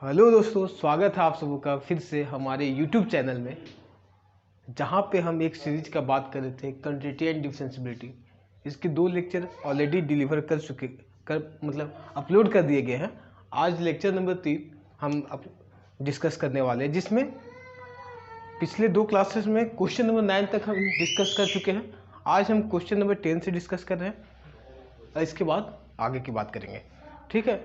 Hello दोस्तों, स्वागत है आप सबों का फिर से हमारे YouTube चैनल में, जहां पे हम एक सीरीज का बात कर रहे थे कंटिन्यूटी एंड डिफरेंशियबिलिटी। इसके 2 लेक्चर ऑलरेडी डिलीवर कर चुके अपलोड कर दिए गए हैं। आज लेक्चर नंबर 3 हम डिस्कस करने वाले हैं, जिसमें पिछले 2 क्लासेस में क्वेश्चन नंबर 9 तक हम डिस्कस कर चुके हैं। आज हम क्वेश्चन नंबर 10 से डिस्कस कर रहे हैं, इसके बाद आगे की बात करेंगे। ठीक है,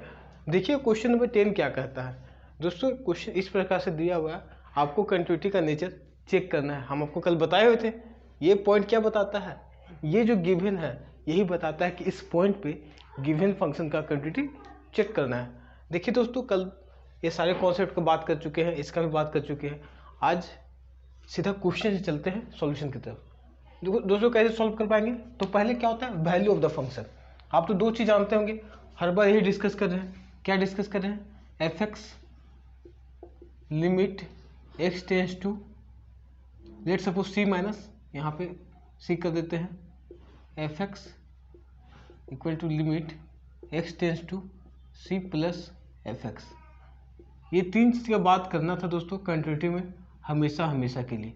देखिए क्वेश्चन नंबर 10 क्या कहता है। दोस्तों क्वेश्चन इस प्रकार से दिया हुआ है, आपको कंटिन्यूटी का नेचर चेक करना है। हम आपको कल बताए हुए थे, ये पॉइंट क्या बताता है, ये जो गिवन है यही बताता है कि इस पॉइंट पे गिवन फंक्शन का कंटिन्यूटी चेक करना है। देखिए दोस्तों, कल ये सारे कॉन्सेप्ट को बात कर चुके हैं, इसका भी बात कर चुके हैं। आज सीधा क्वेश्चन से चलते हैं सॉल्यूशन की तरफ। दोस्तों कैसे सॉल्व कर पाएंगे, तो पहले क्या होता है वैल्यू ऑफ द फंक्शन। आप तो 2 चीज़ जानते होंगे, हर बार यही डिस्कस कर रहे हैं। क्या डिस्कस कर रहे हैं? F X limit x tends to, let suppose C minus, यहाँ पे सी कर देते हैं। F X equal to limit x tends to C plus F X. ये 3 चीज़ का बात करना था दोस्तों कंटिन्यूटी में, हमेशा हमेशा के लिए।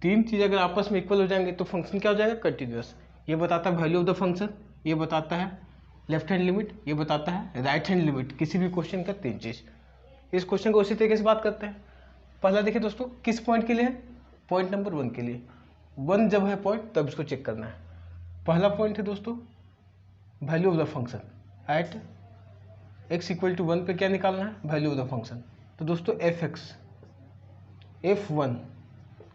3 चीज़ अगर आपस में इक्वल हो जाएंगे तो फंक्शन क्या हो जाएगा? कंटिन्यूअस। ये बताता है वैल्यू ऑफ द फंक्शन, ये बताता है लेफ्ट हैंड लिमिट, ये बताता है राइट हैंड लिमिट। किसी भी क्वेश्चन का 3 चीज़। इस क्वेश्चन को उसी तरीके से बात करते हैं। पहला देखिए दोस्तों, किस पॉइंट के लिए है? पॉइंट नंबर 1 के लिए। 1 जब है पॉइंट तब इसको चेक करना है। पहला पॉइंट है दोस्तों value of the function at x equal to 1 पे क्या निकालना है? Value of the function. तो दोस्तों एफ एक्स F1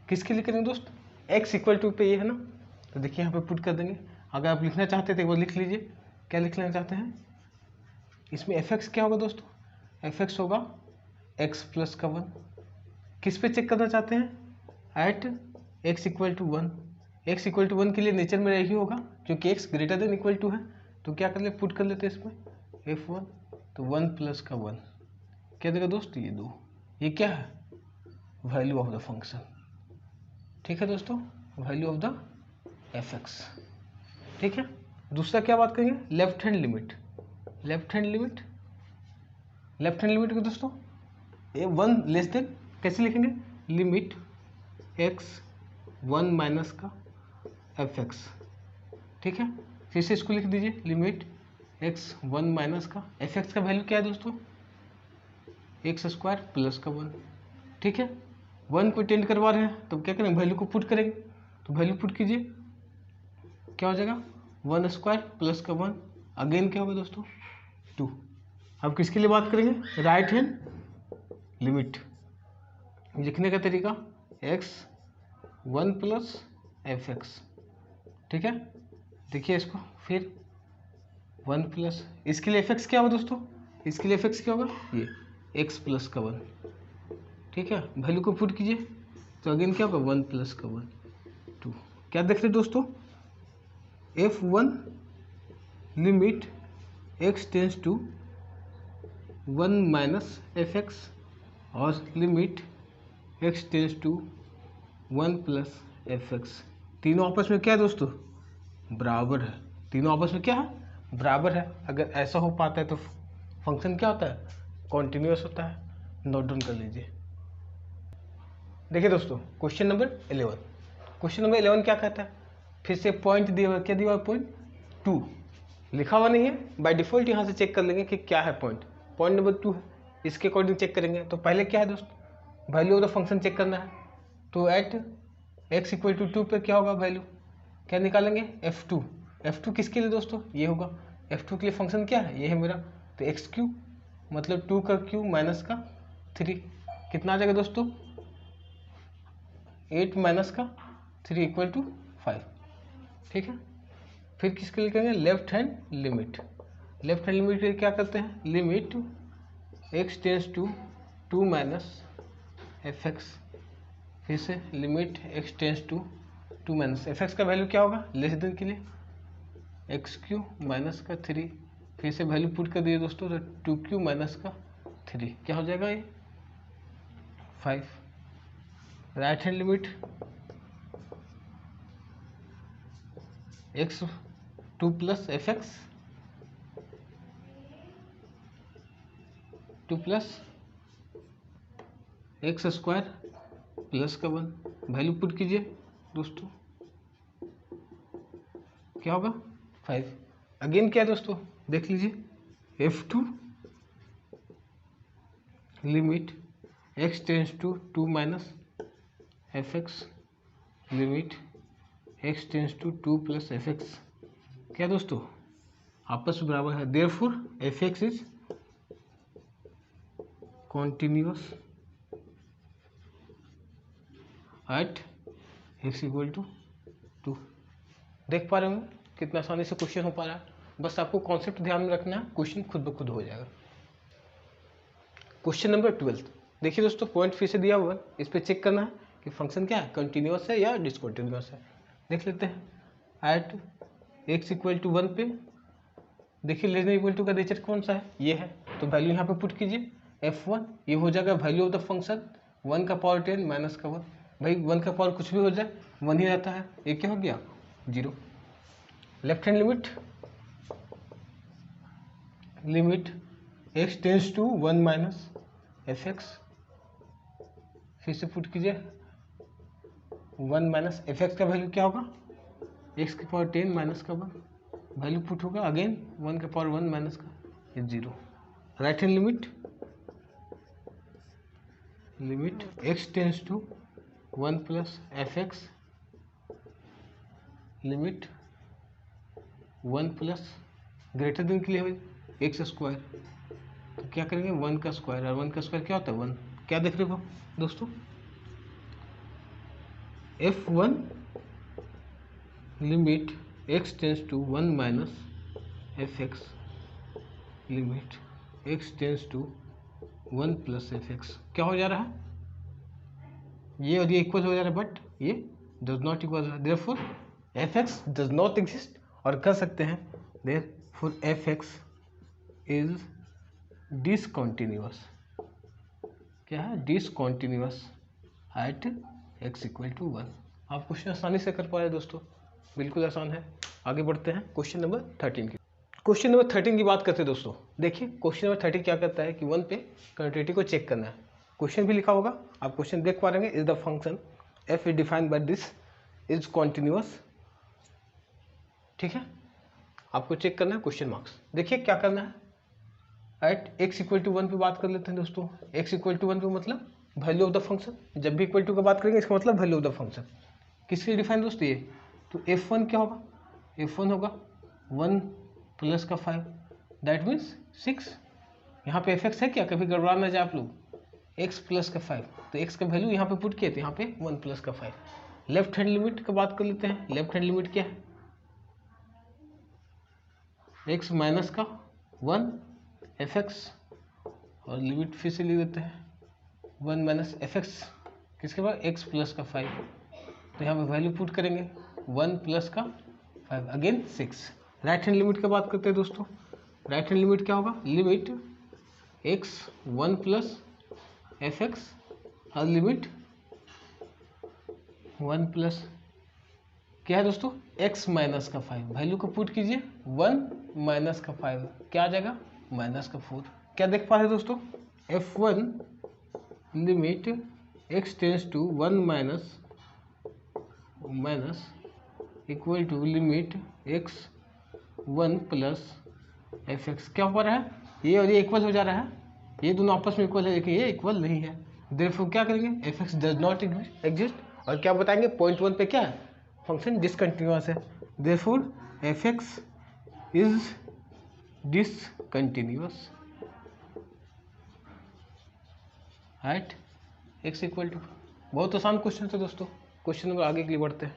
किसके लिए करेंगे दोस्त? x इक्वल टू पे ये है ना, तो देखिए यहाँ पे पुट कर देंगे। अगर आप लिखना चाहते थे एक बार लिख लीजिए, क्या लिख लेना चाहते हैं इसमें? f(x) क्या होगा दोस्तों? f(x) होगा x प्लस का 1। किस पे चेक करना चाहते हैं? At x equal to 1। x equal to 1 के लिए नेचर में यही होगा, क्योंकि x greater than equal to है। तो क्या कर ले, पुट कर लेते हैं इसमें f1, तो 1 प्लस का 1 क्या देगा दोस्त? ये 2। ये क्या है? Value of the function. ठीक है दोस्तों, value of the F x. ठीक है, दूसरा क्या बात करेंगे? Left hand limit. Left hand limit, left hand limit को दोस्तों ए 1 लेस देन कैसे लिखेंगे? लिमिट एक्स 1 माइनस का एफ एक्स। ठीक है, फिर से इसको लिख दीजिए, लिमिट एक्स 1 माइनस का एफ एक्स का वैल्यू क्या है दोस्तों? एक्स स्क्वायर प्लस का 1। ठीक है, 1 को टेंड करवा रहे हैं तो क्या करेंगे? वैल्यू को पुट करेंगे। तो वैल्यू पुट कीजिए, क्या हो जाएगा? 1 स्क्वायर प्लस का 1, अगेन क्या होगा दोस्तों? 2। अब किसके लिए बात करेंगे? Right hand limit. लिखने का तरीका x 1 प्लस एफ एक्स। ठीक है, देखिए इसको फिर 1 प्लस, इसके लिए एफ एक्स क्या होगा दोस्तों? इसके लिए एफ एक्स क्या होगा? ये x प्लस का 1। ठीक है, वैल्यू को पुट कीजिए, तो अगेन क्या होगा? 1 प्लस का 1 2। क्या देख रहे दोस्तों? F1 limit x tends to 1 minus F x और limit x tends to 1 plus F X. तीनों आपस में क्या है दोस्तों? बराबर है। तीनों आपस में क्या है? बराबर है। अगर ऐसा हो पाता है तो फंक्शन क्या होता है? कॉन्टिन्यूअस होता है। नोट डाउन कर लीजिए। देखिए दोस्तों, क्वेश्चन नंबर 11। क्वेश्चन नंबर 11 क्या कहता है? फिर से पॉइंट दिया हुआ, क्या दिया हुआ? पॉइंट 2 लिखा हुआ नहीं है, बाय डिफॉल्ट यहाँ से चेक कर लेंगे कि क्या है पॉइंट। पॉइंट नंबर 2 है, इसके अकॉर्डिंग चेक करेंगे। तो पहले क्या है दोस्त? Value of the function check करना है। तो एट x इक्वल टू 2 पे क्या होगा वैल्यू? क्या निकालेंगे? f2। f2 किसके लिए दोस्तों? ये होगा। f2 के लिए फंक्शन क्या है? ये है मेरा। तो एक्स क्यू मतलब 2 का क्यू माइनस का 3 कितना आ जाएगा दोस्तों? 8 माइनस का 3 इक्वल टू 5। ठीक है, फिर किसके लिए करेंगे? Left hand limit. Left hand limit क्या करते हैं? Limit x tends to 2 minus F x. फिर से limit x tends to 2 minus F x का वैल्यू क्या होगा? लेस देन के लिए एक्स क्यू माइनस का 3। फिर से वैल्यू पुट कर दिए दोस्तों, तो 2q माइनस का 3 क्या हो जाएगा? ये 5। Right hand limit x 2 plus F x 2 plus x square plus का 1, वैल्यू पुट कीजिए दोस्तों, क्या होगा 5। अगेन क्या है दोस्तों, देख लीजिए f2 limit x tends to 2 minus fx limit x tends to 2 plus fx, क्या दोस्तों आपस में बराबर है। Therefore fx is continuous at x equal to 2। देख पा रहे होंगे कितना आसानी से क्वेश्चन हो पा रहा है। बस आपको कॉन्सेप्ट ध्यान में रखना है, क्वेश्चन खुद ब खुद हो जाएगा। क्वेश्चन नंबर 12 देखिए दोस्तों, पॉइंट फिर से दिया हुआ है, इस पे चेक करना है कि फंक्शन क्या है, कंटिन्यूअस है या डिसकंटिन्यूअस है। देख लेते हैं। एट x इक्वल टू 1 पे देखिए लेस देन इक्वल टू का नेचर कौन सा है, ये है, तो वैल्यू यहाँ पे पुट कीजिए f1, ये हो जाएगा वैल्यू ऑफ द फंक्शन 1 का पावर 10 माइनस का 1। भाई 1 का पावर कुछ भी हो जाए 1 ही रहता है, ये क्या हो गया 0। Left hand limit x tends to 1 minus fx, फिर से पुट कीजिए 1 माइनस fx का वैल्यू क्या होगा x की पावर 10 माइनस का 1, वैल्यू पुट होगा अगेन 1 का पावर 1 माइनस का 0। Right hand limit x tends to 1 plus fx limit 1 plus greater than के लिए एक्स स्क्वायर, तो क्या करेंगे 1 का स्क्वायर, और 1 का स्क्वायर क्या होता है 1। क्या देख रहे हो दोस्तों, f1 limit x tends to 1 minus fx limit x tends to 1 plus fx, क्या हो जा रहा है ये, और ये इक्वल हो जा रहा है, बट ये does not equal, therefore fx does not exist, और कर सकते हैं देयरफॉर fx इज डिसकंटिन्यूअस, क्या है discontinuous at x equal to 1। आप क्वेश्चन आसानी से कर पा रहे हैं दोस्तों, बिल्कुल आसान है। आगे बढ़ते हैं क्वेश्चन नंबर 13 की। क्वेश्चन नंबर 13 की बात करते हैं दोस्तों। देखिए क्वेश्चन नंबर 13 क्या करता है कि 1 पे कंटिन्यूटी को चेक करना है। क्वेश्चन भी लिखा होगा, आप क्वेश्चन देख पा रहे हैं। Is the function f is defined by this is continuous, ठीक है, आपको चेक करना है क्वेश्चन मार्क्स। देखिए क्या करना है, एट x इक्वल टू 1 पे बात कर लेते हैं दोस्तों। x इक्वल टू 1 पे मतलब वैल्यू ऑफ द फंक्शन, जब भी इक्वल टू का बात करेंगे इसका मतलब वैल्यू ऑफ द फंक्शन। किसके लिए डिफाइन दोस्तों ये, तो f1 क्या होगा, f1 होगा 1 प्लस का 5, दैट मीन्स 6। यहाँ पे fx है क्या, कभी गड़बड़ा ना जाए आप लोग, x प्लस का 5, तो x का वैल्यू यहाँ पे पुट किए थे, यहाँ पे 1 प्लस का 5। लेफ्ट हैंड लिमिट का बात कर लेते हैं। लेफ्ट हैंड लिमिट क्या है, x माइनस का 1 fx, और लिमिट फिर से लिख देते हैं 1 माइनस fx, किसके बाद x प्लस का 5, तो यहाँ पे वैल्यू पुट करेंगे 1 प्लस का 5 अगेन 6। राइट हैंड लिमिट की बात करते हैं दोस्तों। राइट हैंड लिमिट क्या होगा, लिमिट x 1 प्लस fx और लिमिट 1 प्लस क्या है दोस्तों x माइनस का 5, वैल्यू को पुट कीजिए 1 माइनस का 5, क्या आ जाएगा माइनस का 4। क्या देख पा रहे हैं दोस्तों, f1 limit x tends to 1 minus equal to limit x 1 plus fx, क्या हो रहा है ये और ये इक्वल हो जा रहा है, ये दोनों आपस में इक्वल है, लेकिन ये इक्वल नहीं है। देयरफॉर क्या करेंगे, fx डज नॉट एग्जिस्ट, और क्या बताएंगे पॉइंट 1 पे क्या है, फंक्शन डिसकंटिन्यूअस है। Therefore fx is discontinuous at x equal to. बहुत आसान क्वेश्चन है दोस्तों। क्वेश्चन नंबर आगे के लिए बढ़ते हैं।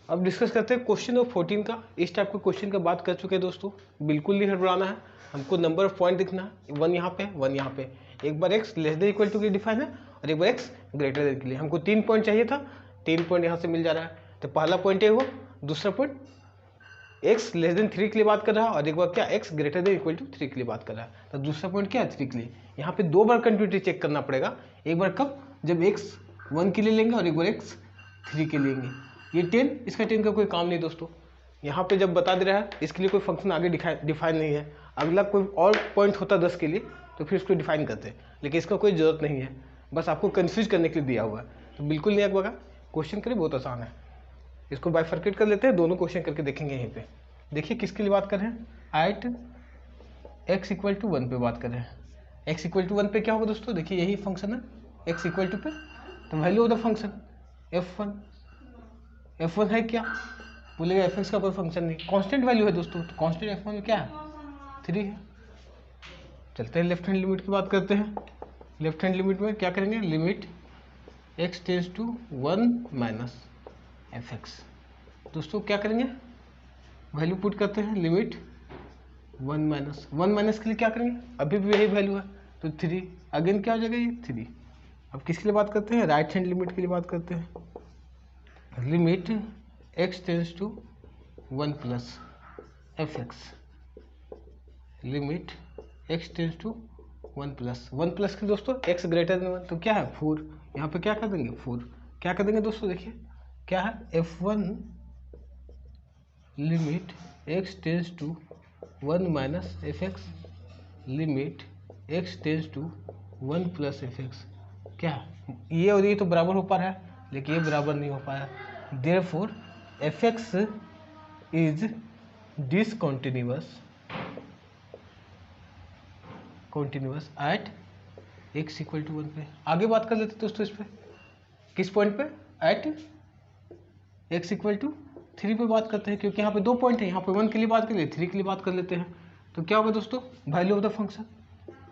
अब डिस्कस करते हैं क्वेश्चन नंबर 14 का। इस टाइप के क्वेश्चन का बात कर चुके हैं दोस्तों, बिल्कुल नहीं हड़बड़ाना है, हमको नंबर ऑफ पॉइंट दिखना है, 1 यहाँ पे 1 यहाँ पे। एक बार x less than equal to के डिफाइन है, और एक बार x ग्रेटर देन के लिए। हमको 3 पॉइंट चाहिए था, 3 पॉइंट यहाँ से मिल जा रहा है। तो पहला पॉइंट ये हुआ, दूसरा पॉइंट x लेस देन 3 के लिए बात कर रहा है, और एक बार क्या x greater than equal to 3 के लिए बात कर रहा है। तो दूसरा पॉइंट क्या है 3 के लिए। यहाँ पे 2 बार कंटिन्यूटी चेक करना पड़ेगा, एक बार कब, जब x 1 के लिए लेंगे और एक बार x 3 के लिए लेंगे। ये 10, इसका 10 का कोई काम नहीं दोस्तों, यहाँ पे जब बता दे रहा है इसके लिए कोई फंक्शन आगे डिफाइन नहीं है। अगला कोई और पॉइंट होता 10 के लिए तो फिर इसको डिफाइन करते हैं, लेकिन इसका कोई ज़रूरत नहीं है। बस आपको कंफ्यूज करने के लिए दिया हुआ है, तो बिल्कुल नहीं आएगा। क्वेश्चन करिए, बहुत आसान है। इसको बाइफर्केट कर लेते हैं, दोनों क्वेश्चन करके देखेंगे यहीं पे। देखिए किसके लिए बात कर रहे हैं, एट x इक्वल टू 1 पे बात कर रहे हैं। x इक्वल टू 1 पे क्या होगा दोस्तों, देखिए यही फंक्शन है x इक्वल टू पे, तो value of the function f1 है क्या, बोलेगा fx का कोई फंक्शन नहीं, कांस्टेंट वैल्यू है दोस्तों, तो कांस्टेंट f1 में क्या है 3 है। चलते हैं लेफ्ट हैंड लिमिट की बात करते हैं। लेफ्ट हैंड लिमिट में क्या करेंगे, limit x tends to 1 minus fx। दोस्तों क्या करेंगे, वैल्यू पुट करते हैं, लिमिट 1 माइनस के लिए क्या करेंगे, अभी भी यही वैल्यू है तो 3, अगेन क्या हो जाएगा ये 3। अब किसके लिए बात करते हैं, राइट हैंड लिमिट के लिए बात करते हैं। Limit x tends to 1 plus fx, limit x tends to 1 plus के दोस्तों x ग्रेटर देन 1, तो क्या है 4, यहाँ पे क्या कर देंगे 4, क्या कर देंगे दोस्तों, देखिए क्या है f1 limit x tends to 1 minus fx, limit x tends to 1 plus fx। क्या है ये, और ये तो बराबर हो पा रहा है, लेकिन ये बराबर नहीं हो पाया, therefore fx is discontinuous at x equal to 1 पे। आगे बात कर लेते हैं दोस्तों इस पे, किस पॉइंट पे, एट x इक्वल टू 3 पे बात करते हैं, क्योंकि यहाँ पे 2 पॉइंट है, यहाँ पे 1 के लिए बात कर लिए, 3 के लिए बात कर लेते हैं। तो क्या होगा दोस्तों, value of the function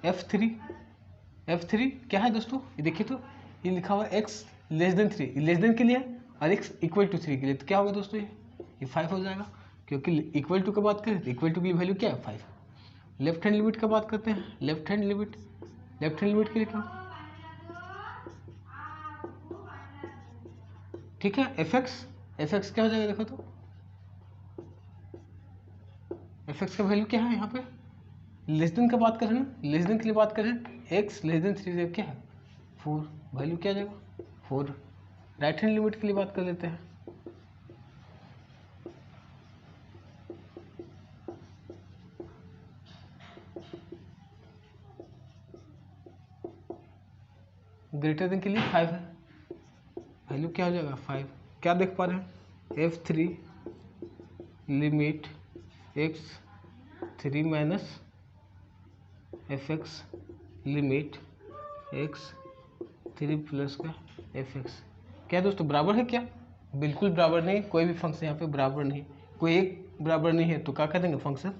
f3 क्या है दोस्तों, ये देखिए तो ये लिखा हुआ है x less then 3, less than के लिए है, और x इक्वल टू 3 के लिए, तो क्या होगा दोस्तों ये 5 हो जाएगा, क्योंकि इक्वल टू की बात करें तो इक्वल टू की वैल्यू क्या है 5। लेफ्ट हैंड लिमिट का बात करते हैं, लेफ्ट हैंड लिमिट के लिए क्या, ठीक है fx क्या हो जाएगा, देखो तो fx का वैल्यू क्या है, यहाँ पे लेस देन का बात करें ना, लेस देन के लिए बात करें, x लेस देन 3 क्या है 4, वैल्यू क्या आ जाएगा 4। राइट हैंड लिमिट के लिए बात कर लेते हैं, ग्रेटर देन के लिए 5 है, वैल्यू क्या हो जाएगा 5। क्या देख पा रहे हैं, f3 limit x 3 minus fx, limit x 3 plus का fx। क्या दोस्तों बराबर है क्या, बिल्कुल बराबर नहीं, कोई भी फंक्शन यहाँ पे बराबर नहीं, कोई एक बराबर नहीं है, तो क्या कर देंगे, फंक्शन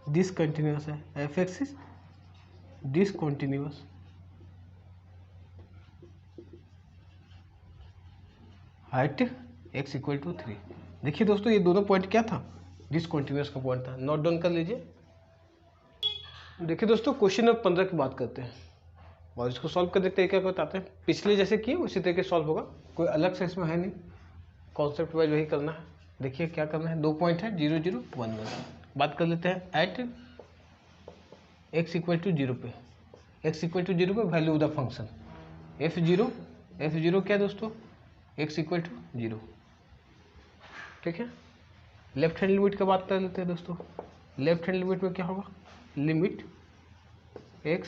डिसकंटिन्यूअस है, fx is discontinuous height x equal to 3। देखिए दोस्तों ये दोनों पॉइंट क्या था, डिसकंटिन्यूअस का पॉइंट था, नोट डाउन कर लीजिए। देखिए दोस्तों क्वेश्चन नंबर 15 की बात करते हैं, और इसको सॉल्व कर देखते हैं क्या बताते हैं। पिछले जैसे किए उसी तरीके सॉल्व होगा, कोई अलग से इसमें है नहीं, कॉन्सेप्ट वाइज वही करना है। देखिए क्या करना है, 2 पॉइंट है 0 0 1 1। बात कर लेते हैं एट x इक्वल टू 0 पे, x इक्वल टू 0 पे value of the function f0 क्या है दोस्तों, x इक्वल टू 0, ठीक है। लेफ्ट हैंड लिमिट का बात कर लेते हैं दोस्तों, लेफ्ट हैंड लिमिट में क्या होगा, limit x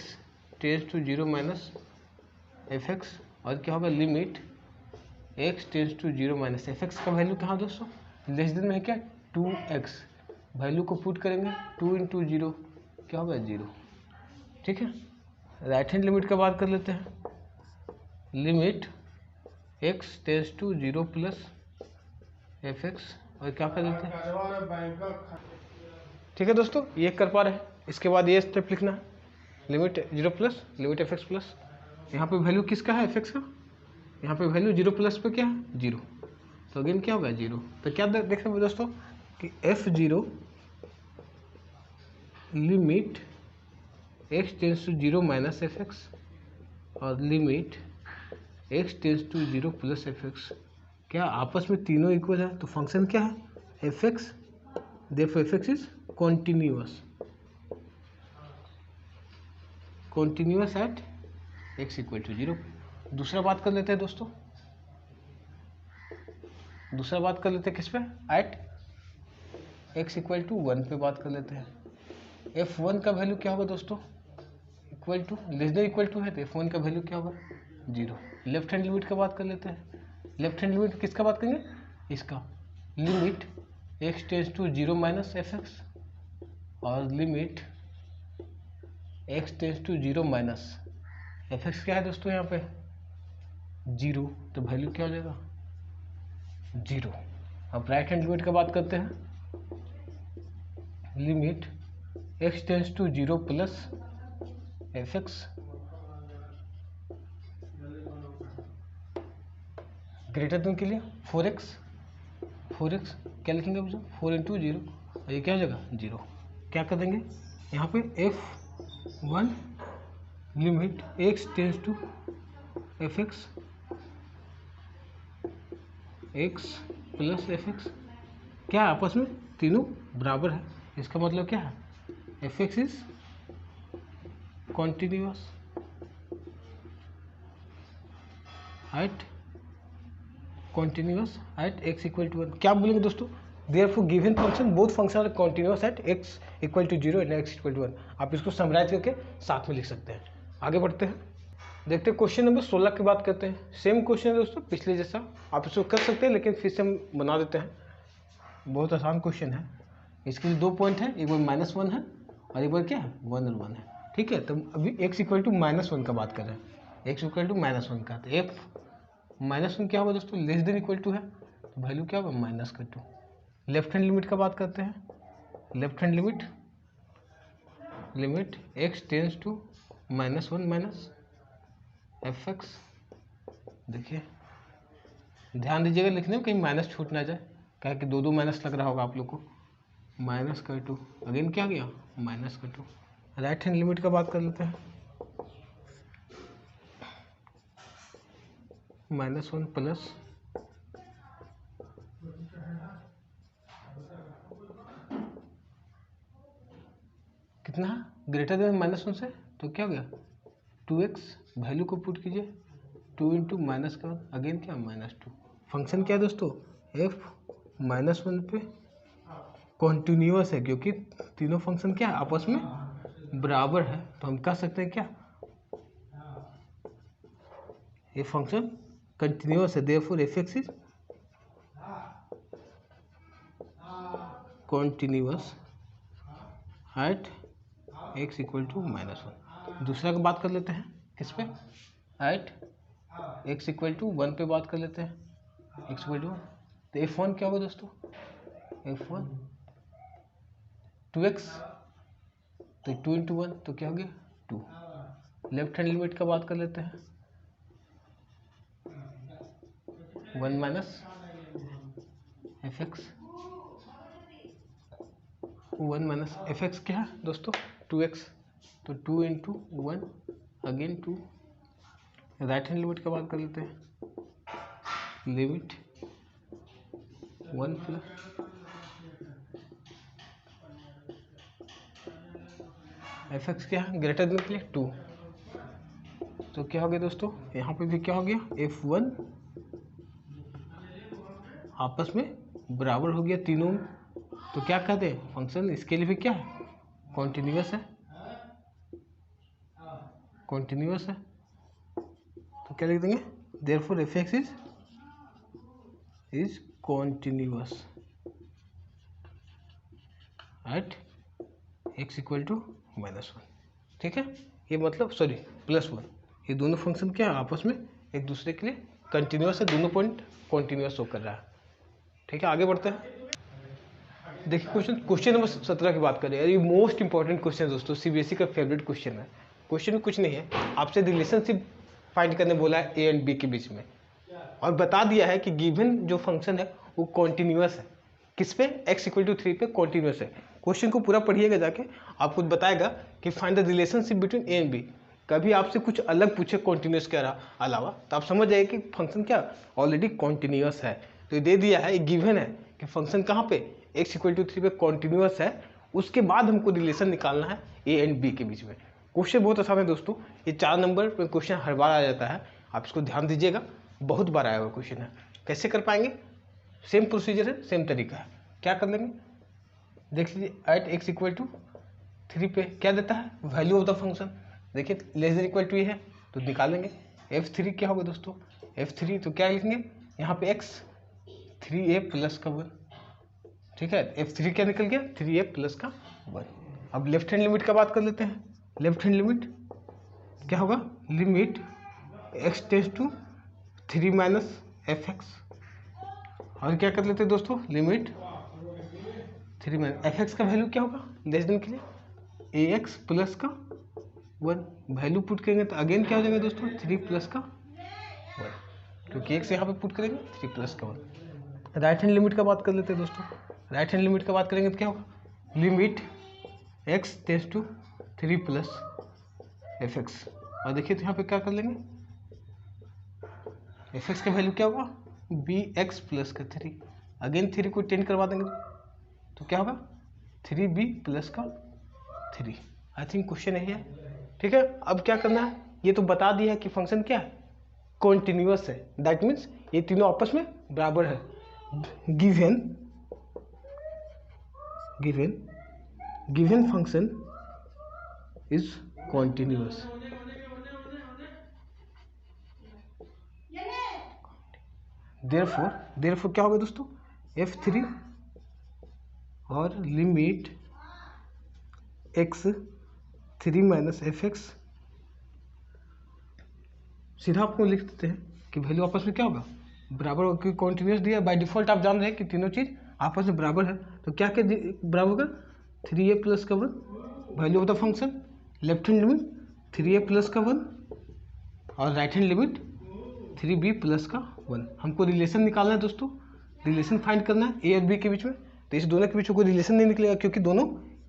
tends to 0 minus fx, और क्या होगा limit x tends to 0 minus fx का वैल्यू कहाँ दोस्तों, लेस देन में है क्या 2x, वैल्यू को पुट करेंगे 2 इंटू 0 क्या होगा 0, ठीक है। राइट हैंड लिमिट का बात कर लेते हैं, limit x tends to 0 plus fx, और क्या कर देते हैं, ठीक है दोस्तों ये कर पा रहे हैं। इसके बाद ये स्टेप लिखना है, limit 0 plus limit fx plus, यहाँ पे वैल्यू किसका है fx का, यहाँ पे वैल्यू 0 प्लस पे क्या है 0, तो अगेन क्या होगा 0। तो क्या देख रहे हैं दोस्तों कि f0 limit x tends to 0 minus fx, और limit x tends to 0 plus fx, क्या आपस में तीनों इक्वल है, तो फंक्शन क्या है fx, therefore fx is continuous at x equal to 0। दूसरा बात कर लेते हैं दोस्तों, दूसरा बात कर लेते हैं किस पे, एट x इक्वल टू 1 पे बात कर लेते हैं। f1 का वैल्यू क्या होगा दोस्तों, equal to less than equal to है, तो f1 का वैल्यू क्या होगा 0। लेफ्ट हैंड लिमिट का बात कर लेते हैं। लेफ्ट हैंड लिमिट किसका बात करेंगे, इसका, limit x tends to 0 minus fx और limit x tends to 0 minus fx क्या है दोस्तों यहाँ पे 0, तो वैल्यू क्या हो जाएगा 0। अब राइट हैंड लिमिट का बात करते हैं, limit x tends to 0 plus fx greater than के लिए 4x क्या लिखेंगे अब 4 इंटू 0, और ये क्या हो जाएगा 0। क्या कर देंगे यहाँ पे f1 limit x tends to fx x plus fx, क्या आपस में तीनों बराबर है, इसका मतलब क्या है fx is continuous at continuous at x equal to 1। क्या बोलेंगे दोस्तों, therefore given function both function are continuous at x equal to 0 and x equal to 1। आप इसको समराइज करके साथ में लिख सकते हैं। आगे बढ़ते हैं, देखते हैं क्वेश्चन नंबर 16 की बात करते हैं। सेम क्वेश्चन है दोस्तों पिछले जैसा, आप इसको कर सकते हैं लेकिन फिर से हम बना देते हैं। बहुत आसान क्वेश्चन है, इसके लिए 2 पॉइंट है, एक बार -1 है और एक बार क्या है 1 और 1 है। ठीक है, तो अभी x इक्वल टू -1 का बात कर रहे हैं, x इक्वल टू -1 का, तो f -1 क्या होगा दोस्तों लेस देन इक्वल टू है, तो वैल्यू क्या होगा -2। लेफ्ट हैंड लिमिट का बात करते हैं, left hand limit x tends to -1 minus fx। देखिए ध्यान दीजिएगा लिखने में कहीं माइनस छूट ना जाए, क्या कि 2 माइनस लग रहा होगा आप लोग को, -2 अगेन क्या गया -2। राइट हैंड लिमिट का बात कर लेते हैं, -1 प्लस कितना ग्रेटर देन -1 से, तो क्या हो गया 2x, वैल्यू को पुट कीजिए 2 इंटू माइनस का अगेन क्या -2। फंक्शन क्या है दोस्तों f -1 पे कॉन्टिन्यूअस है, क्योंकि तीनों फंक्शन क्या है आपस में बराबर है, तो हम कह सकते हैं क्या ये फंक्शन कंटिन्यूअस है, therefore fx is continuous at x equal to -1। दूसरा का बात कर लेते हैं किस पे, एट x इक्वल टू 1 पे बात कर लेते हैं, x इक्वल टू, तो f1 क्या होगा दोस्तों f1 2x, तो 2 इंटू 1 तो क्या हो गया 2। लेफ्ट हैंड लिमिट का बात कर लेते हैं, 1 माइनस fx, 1 माइनस fx क्या है दोस्तों 2x, तो 2 into 1 again 2। Right hand limit का बात कर लेते हैं, लिमिट 1 प्लस fx क्या है ग्रेटर देन के लिए 2, तो क्या हो गया दोस्तों यहाँ पे भी क्या हो गया f1 आपस में बराबर हो गया तीनों, तो क्या कहते हैं फंक्शन इसके लिए भी क्या है कॉन्टिन्यूअस है, कॉन्टिन्यूअस है, तो क्या लिख देंगे therefore fx is continuous at x equal to -1। ठीक है, ये मतलब सॉरी +1, ये दोनों फंक्शन क्या है आपस में एक दूसरे के लिए कंटिन्यूअस है, दोनों पॉइंट कॉन्टिन्यूअस शो कर रहा है। ठीक है, आगे बढ़ते हैं। देखिए क्वेश्चन नंबर 17 की बात करें, ये मोस्ट इंपॉर्टेंट क्वेश्चन दोस्तों, सीबीएसई का फेवरेट क्वेश्चन है। क्वेश्चन में कुछ नहीं है, आपसे रिलेशनशिप फाइंड करने बोला है ए एंड बी के बीच में, और बता दिया है कि गिवन जो फंक्शन है वो कॉन्टिन्यूअस है, किस पे x इक्वल टू 3 पे कॉन्टिन्यूअस है। क्वेश्चन को पूरा पढ़िएगा जाके, आपको बताएगा कि find the relationship between A and B. कभी आपसे कुछ अलग पूछे कॉन्टिन्यूअस के अलावा, तो आप समझ जाइए कि फंक्शन क्या ऑलरेडी कॉन्टिन्यूअस है। तो दे दिया है, गिवन है कि फंक्शन कहाँ पे x इक्वल टू 3 पे कॉन्टिन्यूअस है, उसके बाद हमको रिलेशन निकालना है ए एंड बी के बीच में। क्वेश्चन बहुत आसान है दोस्तों, ये 4 नंबर पे क्वेश्चन हर बार आ जाता है, आप इसको ध्यान दीजिएगा, बहुत बार आया हुआ क्वेश्चन है। कैसे कर पाएंगे, सेम प्रोसीजर है, सेम तरीका है। क्या कर लेंगे, देख लीजिए, एट x इक्वल टू 3 पे क्या देता है वैल्यू ऑफ द फंक्शन, देखिए लेस देन इक्वल टू ये है तो निकालेंगे, f3 क्या होगा दोस्तों, f3 तो क्या लिखेंगे यहाँ पे x 3a प्लस का 1, ठीक है। f3 क्या निकल गया 3a प्लस का 1। अब लेफ्ट हैंड लिमिट का बात कर लेते हैं। लेफ्ट हैंड लिमिट क्या होगा, limit x tends to 3 minus F x, और क्या कर लेते हैं दोस्तों, लिमिट 3 माइनस एफ एक्स का वैल्यू क्या होगा लेस देन के लिए ए एक्स प्लस का 1, वैल्यू पुट करेंगे तो अगेन क्या हो जाएगा दोस्तों 3 प्लस का 1, क्योंकि एक्स यहाँ पे पुट करेंगे 3 प्लस का 1। राइट हैंड लिमिट का बात कर लेते हैं दोस्तों। राइट हैंड लिमिट का बात करेंगे तो क्या होगा, limit x tends to 3 plus F x, और देखिए तो यहाँ पे क्या कर लेंगे, एफ एक्स का वैल्यू क्या होगा बी एक्स प्लस का 3, अगेन 3 को 10 करवा देंगे तो क्या होगा 3b प्लस का 3। आई थिंक क्वेश्चन यही है, ठीक है। अब क्या करना है, ये तो बता दिया है कि फंक्शन क्या है, कॉन्टिन्यूअस है, दैट मीन्स ये तीनों आपस में बराबर है। Given function is continuous, therefore क्या होगा दोस्तों f3 और limit x 3 minus F x, सीधा आपको लिख देते हैं कि वैल्यू आपस में क्या होगा बराबर, क्योंकि कॉन्टिन्यूस दिया बाय डिफॉल्ट आप जान रहे हैं कि तीनों चीज़ आपस में बराबर है, तो क्या क्या बराबर होगा 3a प्लस का 1, value of the function, left hand limit 3a plus का 1 और right hand limit 3b plus का 1। हमको रिलेशन निकालना है दोस्तों, रिलेशन फाइंड करना है ए और बी के बीच में, तो इस दोनों के बीच में कोई रिलेशन नहीं निकलेगा क्योंकि दोनों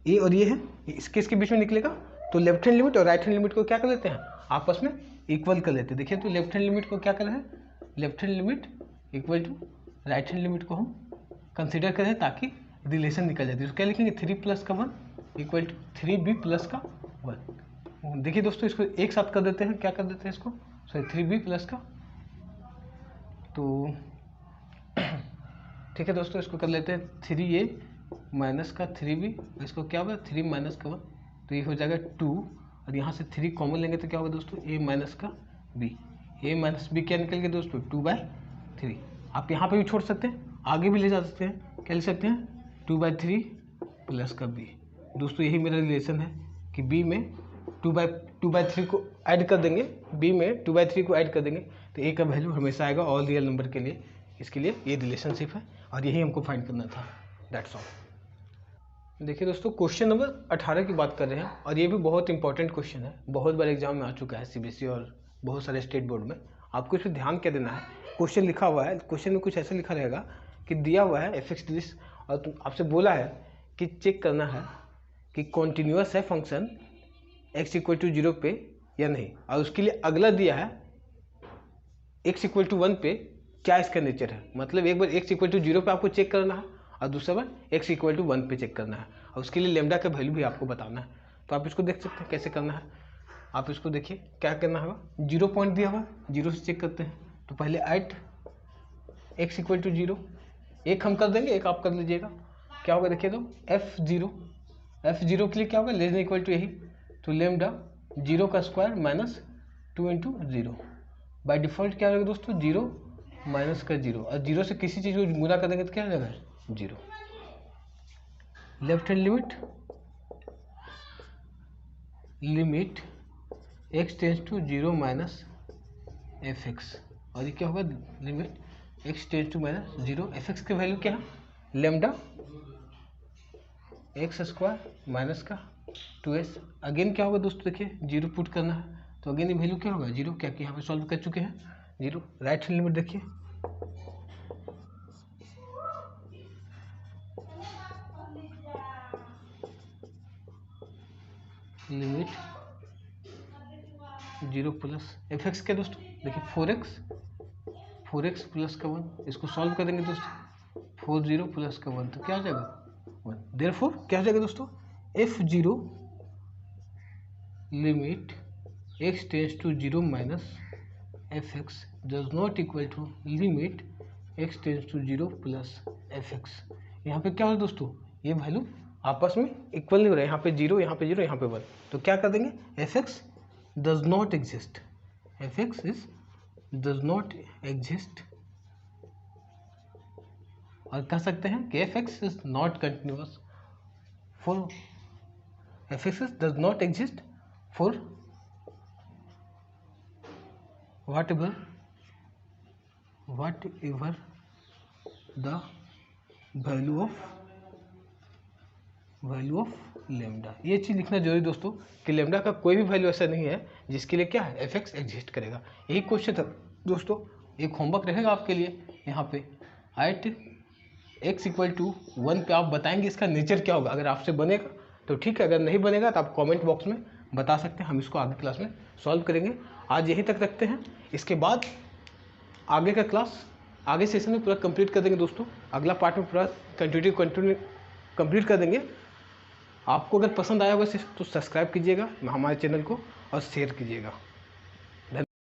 ए और ये है, इसके बीच में निकलेगा, तो लेफ्ट हैंड लिमिट और राइट हैंड लिमिट को क्या कर लेते हैं आपस में इक्वल कर लेते हैं। देखिए तो लेफ्ट हैंड लिमिट को क्या कर रहे हैं, left hand limit equal to right hand limit को हम कंसिडर करें ताकि रिलेशन निकल जाती है, तो क्या लिखेंगे 3 प्लस का 1 इक्वल टू 3b प्लस का 1। देखिए दोस्तों इसको एक साथ कर देते हैं, क्या कर देते हैं इसको, सॉरी 3b प्लस का, तो ठीक है दोस्तों इसको कर लेते हैं 3a माइनस का 3b, इसको क्या होगा 3 माइनस का 1, तो ये हो जाएगा 2, और यहाँ से 3 कॉमन लेंगे तो क्या होगा दोस्तों a माइनस का b, a माइनस b क्या निकल गया दोस्तों 2/3। आप यहाँ पे भी छोड़ सकते हैं, आगे भी ले जा सकते हैं, क्या लिख सकते हैं 2/3 प्लस का b। दोस्तों यही मेरा रिलेशन है कि b में 2/3 को ऐड कर देंगे, b में 2/3 को ऐड कर देंगे तो a का वैल्यू हमेशा आएगा ऑल रियल नंबर के लिए, इसके लिए ये रिलेशनशिप है और यही हमको फाइंड करना था, दैट्स ऑल। देखिए दोस्तों क्वेश्चन नंबर 18 की बात कर रहे हैं और ये भी बहुत इंपॉर्टेंट क्वेश्चन है, बहुत बार एग्जाम में आ चुका है सीबीएसई और बहुत सारे स्टेट बोर्ड में। आपको इस पर ध्यान क्या देना है, क्वेश्चन लिखा हुआ है, क्वेश्चन में कुछ ऐसा लिखा रहेगा कि दिया हुआ है एफ एक्स दिस और आपसे बोला है कि चेक करना है कि कॉन्टिन्यूअस है फंक्शन x इक्वल टू 0 पे या नहीं, और उसके लिए अगला दिया है x इक्वल टू 1 पे क्या इसका नेचर है, मतलब एक बार x इक्वल टू 0 पे आपको चेक करना है और दूसरा बार x इक्वल टू 1 पे चेक करना है, और उसके लिए लेमडा का वैल्यू भी आपको बताना है। तो आप इसको देख सकते हैं कैसे करना है, आप इसको देखिए क्या करना होगा, 0 पॉइंट दिया हुआ 0 से चेक करते हैं, तो पहले ऐट x इक्वल टू 0, एक हम कर देंगे एक आप कर लीजिएगा, क्या होगा देखिए तो f0 के लिए क्या होगा लेस देन इक्वल टू यही, तो लेमडा 0 का square minus 2 into 0, by default क्या होगा दोस्तों 0 माइनस का 0, और 0 से किसी चीज़ को गुना कर देंगे तो क्या हो जाएगा 0। Left hand limit x tends to 0 minus F x, और ये क्या होगा limit x tends to minus 0, f x की वैल्यू क्या है लेमडा एक्स स्क्वायर माइनस का 2s, अगेन क्या होगा दोस्तों देखिए 0 पुट करना है तो अगेन ये वैल्यू क्या होगा 0, क्या कि यहाँ पे सॉल्व कर चुके हैं 0। राइट हैंड लिमिट देखिए लिमिट 0 प्लस एफ एक्स क्या दोस्तों देखिए 4x प्लस का 1, इसको सॉल्व करेंगे दोस्तों 40 प्लस का 1 तो क्या हो जाएगा 1। देयरफॉर क्या हो जाएगा दोस्तों f0 limit x tends to 0 minus F x does not equal to limit x tends to 0 plus F x. यहाँ पे क्या हो दोस्तों ये वैल्यू आपस में इक्वल नहीं हो रहा है, यहाँ पे 0 यहाँ पे 0 यहाँ पे 1, तो क्या कर देंगे F x does not exist, F x is does not exist, और कह सकते हैं कि F x is not continuous for F x does not exist for whatever the value of lambda. ये चीज़ लिखना जरूरी दोस्तों कि लेमडा का कोई भी वैल्यू ऐसा नहीं है जिसके लिए क्या है एफ एक्स एग्जिस्ट करेगा। यही क्वेश्चन था दोस्तों, एक होमवर्क रहेगा आपके लिए यहाँ पे। एट एक्स इक्वल टू 1 पे आप बताएंगे इसका नेचर क्या होगा। अगर आपसे बनेगा तो ठीक है, अगर नहीं बनेगा तो आप कमेंट बॉक्स में बता सकते हैं, हम इसको आगे क्लास में सॉल्व करेंगे। आज यहीं तक रखते हैं, इसके बाद आगे का क्लास आगे सेशन में पूरा कंप्लीट कर देंगे दोस्तों। अगला पार्ट में पूरा कंटिन्यू कंप्लीट कर देंगे। आपको अगर पसंद आया होगा तो सब्सक्राइब कीजिएगा हमारे चैनल को और शेयर कीजिएगा।